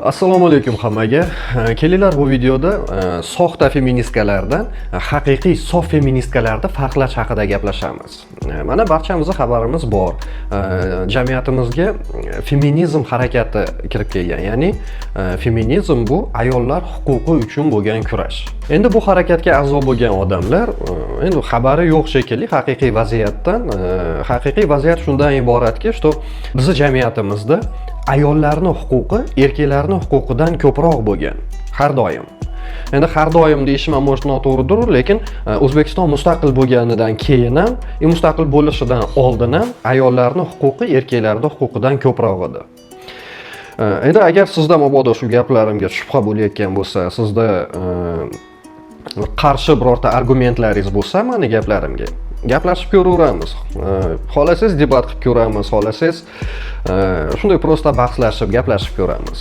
Assalomu alaykum hammaga. Kelinglar bu videoda soxta feministkalardan haqiqiy sof feministkalarni farqlash haqida gaplashamiz. Mana barchamizga xabarimiz bor. Jamiyatimizga feminizm harakati kirib kelgan. Ya'ni feminizm bu ayollar huquqi uchun bo'lgan kurash. Endi bu harakatga a'zo bo'lgan odamlar endi xabari yo'q shekilli haqiqiy vaziyatdan. Haqiqiy vaziyat shundan iboratki, что bizning jamiyatimizda ayollarning huquqi erkaklarning huquqidan ko'proq bo'lgan har doim. Endi har doim deyishim ham noto'g'ridir, lekin O'zbekiston mustaqil bo'lganidan keyin ham, mustaqil bo'lishidan oldin ham ayollarning huquqi erkaklarning huquqidan ko'proq edi. Endi agar sizda mabodo shu gaplarimga shubha bo'layotgan bo'lsa, sizda qarshi birorta argumentlaringiz bo'lsa, meni gaplarimga gaplashib ko'raveramiz. Xolasangiz debat qilib ko'ramiz, xolasangiz shunday prosta bahslashib, gaplashib ko'ramiz.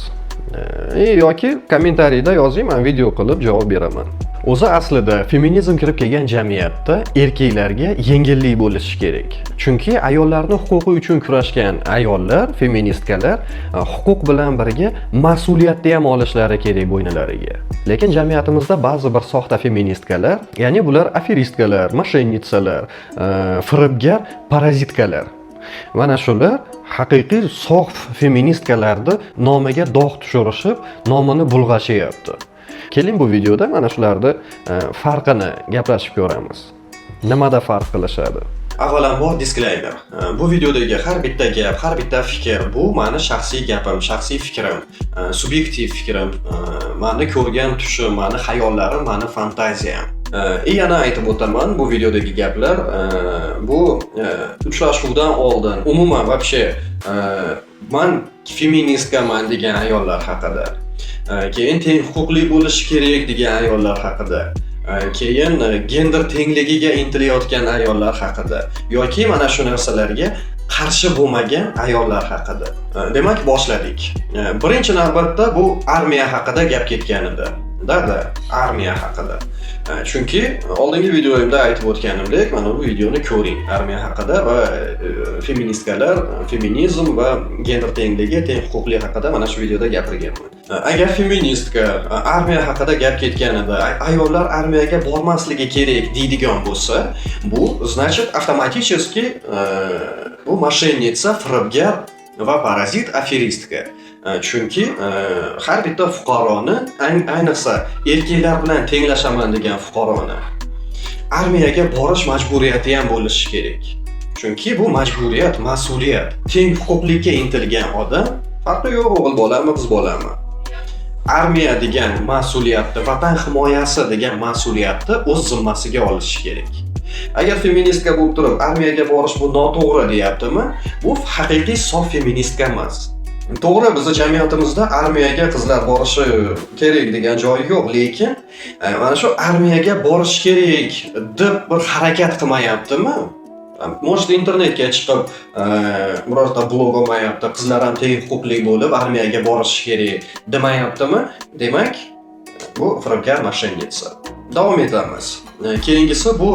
Yoki kommentariyda yozing, men video qilib javob beraman. O'zi aslida feminizm kirib kelgan jamiyatda erkaklarga yengillik bo'lishi kerak. Chunki ayollarning huquqi uchun kurashgan ayollar, feministkalar huquq bilan birga mas'uliyatni ham olishlari kerak bo'ynilariga. Lekin jamiyatimizda ba'zi bir soxta feministkalar, ya'ni bular aferistkalar, moshenitsalar, firibgar, parazitkalar. Mana shular haqiqiy sof feministkalarni nomiga dog' tushirishib, nomini bulg'ashyapti. Keling bu videoda mana shularni farqini gaplashib ko'ramiz. Nimada farq qilishadi? Avvalambor disclaimer. Bu videodagi har bitta gap, har bitta fikr bu meni shaxsiy gapim, shaxsiy fikrim, subyektiv fikrim, meni ko'rgan tushim, meni xayollarim, meni fantaziyam. Yana aytib o'taman, bu videodagi gaplar bu uchrashuvdan oldin umuman вообще men feministkaman degan ayollar haqida, keyin teng huquqli bo'lishi kerak degan ayollar haqida, keyin gender tengligiga intilayotgan ayollar haqida yoki mana shu narsalarga qarshi bo'lmagan ayollar haqida. Demak, boshladik. Birinchi navbatda bu armiya haqida gap ketgan edi. Armiya haqida. Chunki oldingi videoyimda aytib o'tganimdek, mana bu videoni ko'ring. Armiya haqida va feministkalar, feminizm va gender tengligi, teng huquqli haqida mana shu videoda gapirganman. Agar feministka armiya haqida gap ketganida ayollar armiyaga bormasligi kerak deydigan bo'lsa, bu значит avtomatически bu moshenitsa, firibgar va parazit, aferistka. Chunki har bitta fuqaroni, ayniqsa erkaklar bilan tenglashaman degan fuqaroni armiyaga borish majburiyati ham bo'lishi kerak. Chunki bu majburiyat, mas'uliyat. Teng huquqlikka intilgan odam, farqi yo'q, o'g'il bolami, qiz bolami. Armiya degan mas'uliyatni, vatan himoyasi degan mas'uliyatni o'z zimmasiga olishi kerak. Agar feministka bo'lib turib armiyaga borish bu noto'g'ri deyaptimi? Bu haqiqiy sof feministka emas. To'g'ri, bizning jamiyatimizda armiyaga qizlar borishi kerak degan joyi yo'q, lekin mana shu armiyaga borish kerak deb bir harakat qilmayaptimi? Может, internetga chiqib birorta blog olmayapti, qizlar ham teng huquqli bo'lib armiyaga borish kerak demayaptimi? Demak, bu firibgar, moshenitsa. Davom etamiz. Keyingisi bu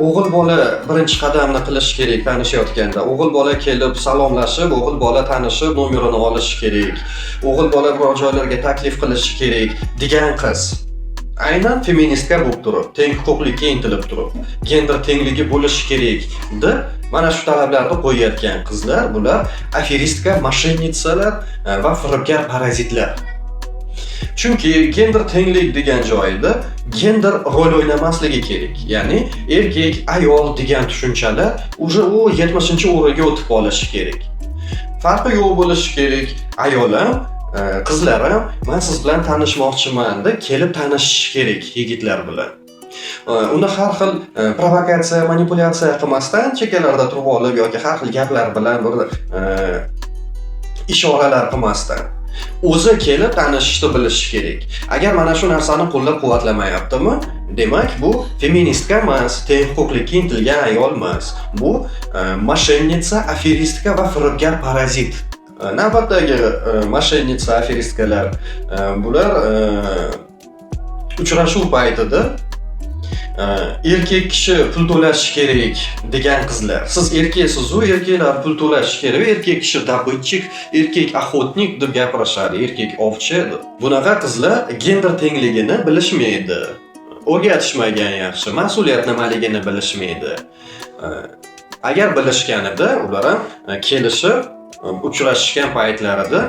o'g'il bola birinchi qadamni qilish kerak tanishayotganda. O'g'il bola kelib salomlashib, o'g'il bola tanishib, nomerini olishi kerak. O'g'il bola biror joylarga taklif qilishi kerak degan qiz. Aynan feministka bo'lib turib, teng huquqlikka intilib turib, gender tengligi bo'lishi kerak deb mana shu talablarni qo'yayotgan qizlar, bular aferistka, moshenitsalar va firibgar, parazitlar. Chunki gender tenglik degan joyda gender rol o'ynamasligi kerak. Ya'ni erkak, ayol degan tushunchalar уже u 70-o'ringa o'tib qolishi kerak. Farqi yo'q bo'lishi kerak. Ayol ham, qizlar ham men siz bilan tanishmoqchiman deb kelib tanishish kerak yigitlar bilan. Uni har xil provokatsiya, manipulyatsiya qilmasdan chekkalarda turib olib yoki har xil gaplar bilan bir ishoralar qilmasdan o'zi kelib tanishishni bilishi kerak. Agar mana shu narsani qo'llab-quvvatlamayaptimi, demak bu feministka emas, teng huquqlikka intilgan ayol emas. Bu moshenitsa, aferistka va firibgar, parazit. Navbatdagi moshenitsa, aferistkalar bular uchrashuv paytida erkak kishi pul to'lashi kerak degan qizlar. Siz erkaksiz-ku, erkaklar pul to'lashi kerak. Erkak kishi dabitchik, erkak охотник deb gapirishadi, erkak ovchi. Bunaqa qizlar gender tengligini bilishmaydi. O'rgatishmagan yaxshi, mas'uliyat nimaligini bilishmaydi. Agar bilishganida ular ham kelishib, uchrashgan paytlarida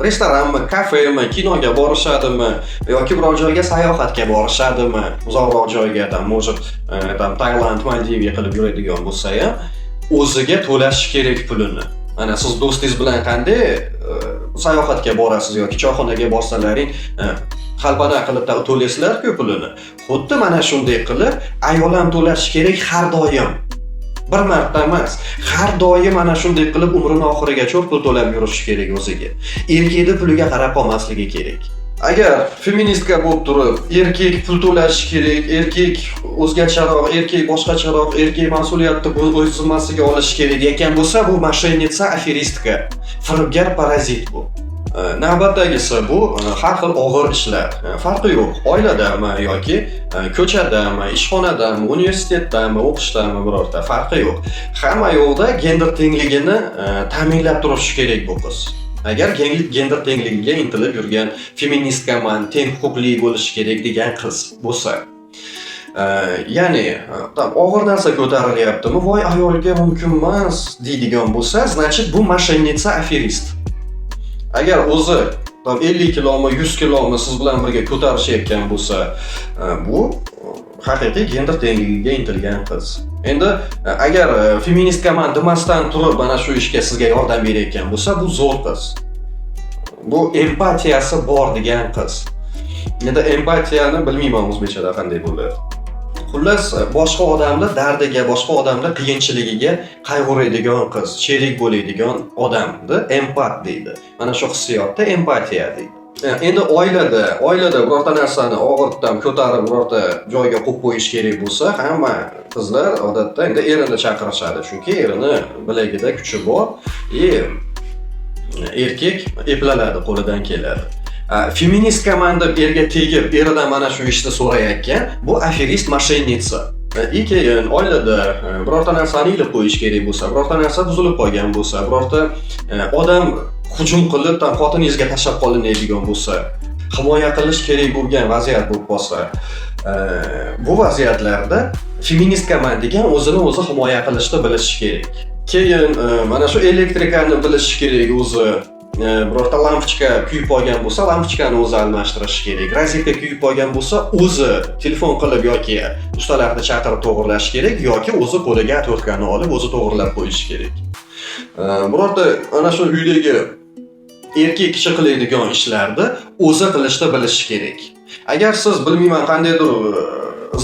restoranmi, kafemi, kinoga borishadimi yoki biror joyga sayohatga borishadimi, uzoqroq joyga, может, Tailand, Maldiviya qilib yuradigan bo'lsa ham, o'ziga to'lashi kerak pulini. Mana siz do'stingiz bilan qanday sayohatga borasiz yoki choyxonaga borsalaring, qalbana qilib to'laysizlar-ku pulini. Xuddi mana shunday qilib, ayol ham to'lashi kerak har doim. Bir marta emas, har doim mana shunday qilib umrining oxirigacha pul to'lab yurishi kerak o'ziga. Erkakning puliga qarab qolmasligi kerak. Agar feministka bo'lib turib, erkak pul to'lashi kerak, erkak o'zgacharoq, erkak boshqacharoq, erkak mas'uliyatni o'z zimmasiga olishi kerak ekan bo'lsa, bu mashinitsa, aferistka, firibgar, parazit bu. Navbatdagisi bu har xil og'ir ishlar. Farqi yo'q. Oiladami yoki ko'chadami, ishxonadami, universitetdami, o'qishdami birorta farqi yo'q. Hamma yo'lda gender tengligini ta'minlab turishi kerak bu qiz. Agar gender tengligiga intilib yurgan feministkaman, teng huquqli bo'lishi kerak degan qiz bo'lsa, ya'ni og'ir narsa ko'tarilyaptimi, voy ayolga mumkin emas deydigan bo'lsa, значит bu mashinitsa, aferist. Agar o'zi 50 kilomi, 100 kilomi siz bilan birga ko'tarishayotgan bo'lsa, bu haqiqiy gender tengligiga intilgan qiz. Endi agar feministkaman demasdan turib mana shu ishga sizga yordam berayotgan bo'lsa, bu zo'r qiz. Bu empatiyasi bor degan qiz. Endi empatiyani bilmayman o'zbekchada qanday bo'ladi. Xullas, boshqa odamning dardiga, boshqa odamning qiyinchiligiga qayg'uradigan qiz, sherik bo'ladigan odamni empat deydi. Mana shu hissiyotda empatiya deydi. Endi oilada birorta narsani og'irdan ko'tarib birorta joyga qo'yib qo'yish kerak bo'lsa, hamma qizlar odatda endi erini chaqirishadi, chunki erini bilagida kuchi bor, erkak eplanadi, qo'lidan keladi. Feministkaman deb erga tegib, eridan mana shu ishni so'rayotgan, bu aferist, mashinitsa. Keyin oilada birorta narsani ilib qo'yish kerak bo'lsa, birorta narsa buzilib qolgan bo'lsa, birorta odam hujum qilib, xotiningizga tashlab qolinadigan bo'lsa, himoya qilish kerak bo'lgan vaziyat bo'lib qolsa, bu vaziyatlarda feministkaman degan o'zini o'zi himoya qilishni bilishi kerak. Keyin mana shu elektrikani bilishi kerak o'zi. Birorta lampochka kuyib qolgan bo'lsa, lampochkani o'zi almashtirish kerak. Rozetka kuyib qolgan bo'lsa, o'zi telefon qilib yoki ustalarni chaqirib to'g'irlash kerak yoki o'zi qo'liga atvertkani olib o'zi to'g'irlab qo'yish kerak. Birorta ana shu uydagi erkak kishi qiladigan ishlarni o'zi qilishni bilish kerak. Agar siz bilmayman qandaydir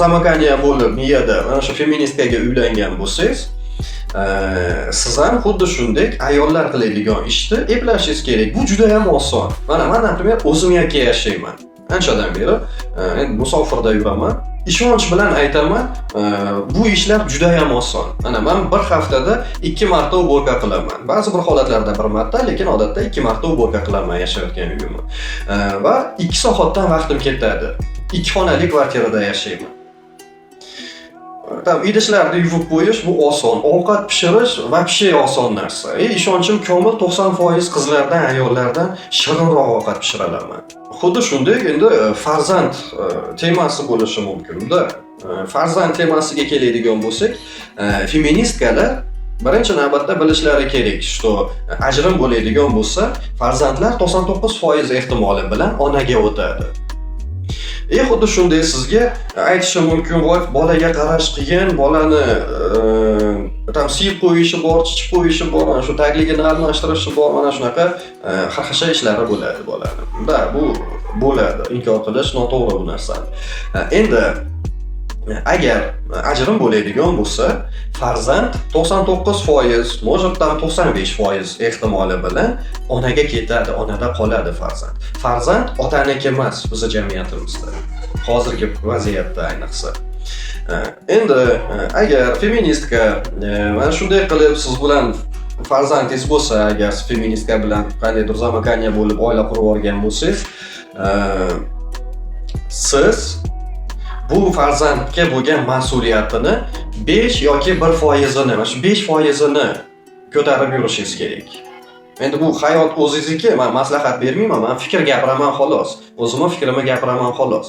zamakaniya bo'lib miyada mana shu feministkaga uylangan bo'lsangiz, siz ham xuddi shunday ayollar qiladigan ishni eplashingiz kerak. Bu juda ham oson. Mana men, например, o'zim yakka yashayman. Anchadan beri musofirda yuraman. Ishonch bilan aytaman, bu ishlar juda ham oson. Mana men bir haftada 2 marta uborka qilaman. Ba'zi bir holatlarda 1 marta, lekin odatda 2 marta uborka qilaman yashayotgan uyimni. Va 2 soatdan vaqtim ketadi. 2 xonali kvartirada yashayman. Idishlarni yuvib qo'yish bu oson. Ovqat pishirish вообще oson narsa. Ishonchim komil 90% qizlardan, ayollardan shirinroq ovqat pishira olaman. Xuddi shunday endi farzand temasi bo'lishi mumkin-da. Farzand temasiga keladigan bo'lsak, feministkalar birinchi navbatda bilishlari kerak, что ajrim bo'ladigan bo'lsa, farzandlar 99% ehtimoli bilan onaga o'tadi. Xuddi shunday sizga aytishim mumkin, voy bolaga qarash qiyin, bolani siyib qo'yishi bor, chichib qo'yishi bor, mana shu tagligini almashtirishi bor, mana shunaqa xarxasha ishlari bo'ladi bolani. Bu bo'ladi, inkor qilish noto'g'ri bu narsani. Endi agar ajrim bo'ladigan bo'lsa, farzand 99%, может там 95% ehtimoli bilan onaga ketadi, onada qoladi farzand. Farzand otaniki emas bizning jamiyatimizda. Hozirgi vaziyatda ayniqsa. Endi agar feministka mana shunday qilib siz bilan farzandingiz bo'lsa, agar feministka bilan qandaydir zamakaniya bo'lib oila qurib olgan bo'lsangiz, siz bu farzandga bo'lgan mas'uliyatini 5 yoki 1%ni, mana shu 5%ni ko'tarib yurishingiz kerak. Endi bu hayot o'zingizniki, men maslahat bermayman, men fikr gapiraman xolos. O'zimning fikrimni gapiraman xolos.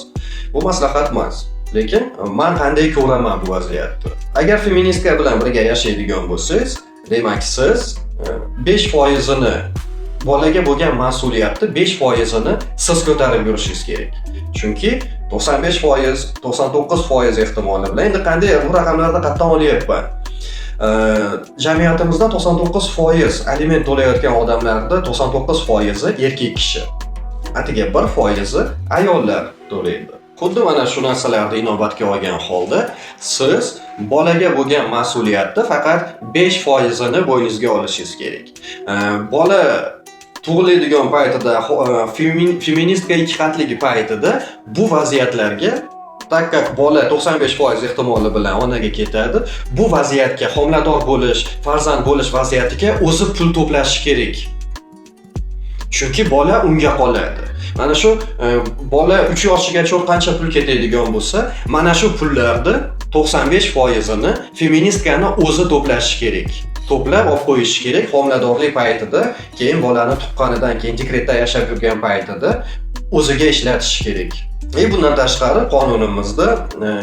Bu maslahat emas. Lekin men qanday ko'raman bu vaziyatni? Agar feministka bilan birga yashaydigan bo'lsangiz, demak siz 5%ni bolaga bo'lgan mas'uliyatni 5%ni siz ko'tarib yurishingiz kerak. Chunki 95%, 99% ehtimoli bilan endi qanday bu raqamlarni qayerdan olyapman? Jamiyatimizda 99% aliment to'layotgan odamlarda 99% erkak kishi. Atiga 1% ayollar to'laydi. Xuddi mana shu narsalarni inobatga olgan holda siz bolaga bo'lgan mas'uliyatni faqat 5%ni bo'yningizga olishingiz kerak. Bola tug'iladigan paytida feministka ikki xatligi paytida bu vaziyatlarga takkak bola 95% ehtimoli bilan onaga ketadi. Bu vaziyatga homilador bo'lish, farzand bo'lish vaziyatiga o'zi pul to'plashi kerak. Chunki bola unga qoladi. Mana shu bola 3 yoshgacha qancha pul ketadigan bo'lsa, mana shu pullarni 95%ni feministkani o'zi to'plashi kerak. To'plab olib qo'yish kerak homiladorlik paytida, keyin bolani tuqqanidan keyin dekretda yashab yurgan paytida o'ziga ishlatish kerak. Bundan tashqari qonunimizda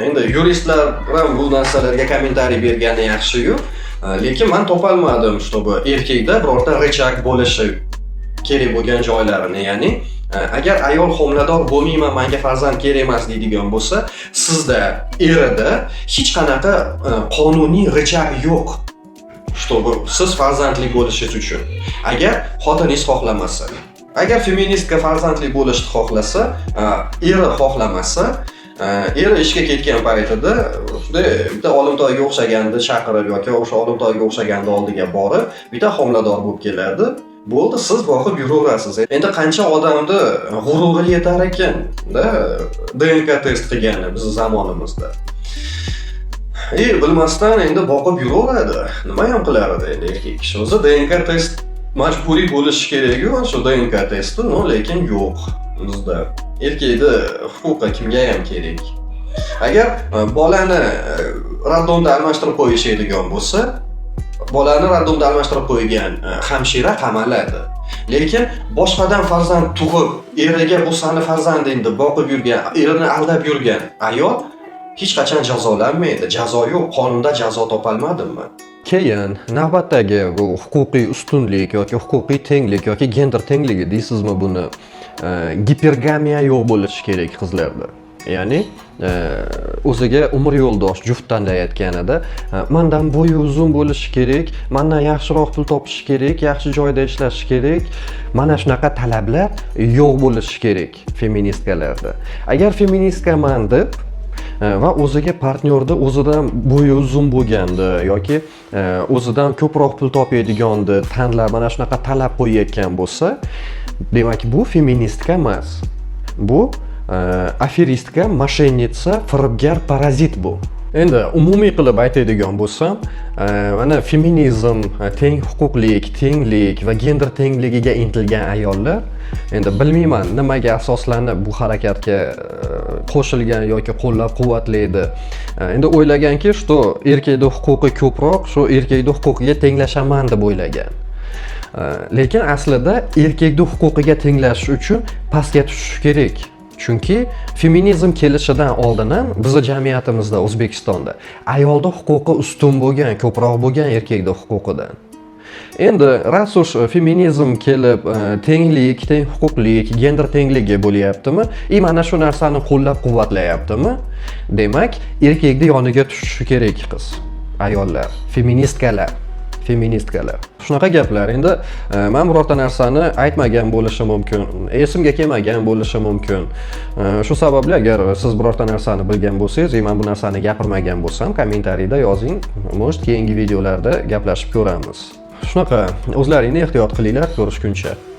endi yuristlar ham bu narsalarga kommentariy bergani yaxshi-yu, lekin men topolmadim, чтобы erkakda birorta rычаг bo'lishi kerak bo'lgan joylarini, ya'ni agar ayol homilador bo'lmayman, menga farzand kerak emas deydigan bo'lsa, sizda erida hech qanaqa qonuniy rычаг yo'q. Чтобы siz farzandli bo'lishingiz uchun. Agar xotiningiz xohlamasa, agar feministka farzandli bo'lishni xohlasa, eri xohlamasa, eri ishga ketgan paytida bitta olimtoyga o'xshaganda chaqirib yoki o'sha olimtoyga o'xshaganda oldiga borib, bitta homilador bo'lib keladi. Bo'ldi, siz boqib yuraverasiz. Endi qancha odamni g'ururi yetar ekan-da DNK test qilgani bizning zamonimizda. Bilmasdan endi boqib yuraveradi. Nima ham qilardi endi erkak kishi? O'zi DNK test majburiy bo'lishi kerak-ku, shu DNK testi, lekin yo'q bizda. Erkakning huquqi kimga ham kerak? Agar bolani raddomda almashtirib qo'yishadigan bo'lsa, bolani raddomda almashtirib qo'ygan hamshira qamaladi. Lekin boshqadan farzand tug'ib, eriga bu sani farzanding deb boqib yurgan, erini aldab yurgan ayol hech qachon jazolanmaydi. Jazo yo'q, qonunda jazo topolmadimmi? Keyin navbatdagi bu huquqiy ustunlik yoki huquqiy tenglik yoki gender tengligi deysizmi buni? Gipergamiya yo'q bo'lishi kerak qizlarda. Ya'ni o'ziga umr yo'ldosh juft tanlayotganida mendan bo'yi uzun bo'lishi kerak, mendan yaxshiroq pul topish kerak, yaxshi joyda ishlash kerak. Mana shunaqa talablar yo'q bo'lishi kerak feministkalarda. Agar feministkaman deb va o'ziga partnyorda o'zidan bo'yi uzun bo'lganda yoki o'zidan ko'proq pul topadiganni tanlab mana shunaqa talab qo'yayotgan bo'lsa, demak bu feministka emas. Bu aferistka, moshenniца, firibgar, parazit bu. Endi umumiy qilib aytadigan bo'lsam, mana feminizm, teng huquqlik, tenglik va gender tengligiga intilgan ayollar endi bilmayman nimaga asoslanib bu harakatga qo'shilgan yoki qo'llab-quvvatlaydi. Endi o'ylaganki, что erkakning huquqi ko'proq, shu erkakning huquqiga tenglashaman deb o'ylagan. Lekin aslida erkakning huquqiga tenglashish uchun pastga tushish kerak. Chunki feminizm kelishidan oldin ham bizning jamiyatimizda O'zbekistonda ayolning huquqi ustun bo'lgan, ko'proq bo'lgan erkakning huquqidan. Endi rasus feminizm kelib tenglik, teng huquqlik, gender tengligi bo'lyaptimi? Mana shu narsani qo'llab-quvvatlayaptimi? Demak, erkakning yoniga tushishi kerak qiz, ayollar, feministkalar. Shunaqa gaplar. Endi men birorta narsani aytmagan bo'lishim mumkin, esimga kelmagan bo'lishi mumkin. Shu sababli agar siz birorta narsani bilgan bo'lsangiz, men bu narsani gapirmagan bo'lsam, kommentariyda yozing. Может, keyingi videolarda gaplashib ko'ramiz. Shunaqa, o'zlaringni ehtiyot qilinglar, ko'rishguncha.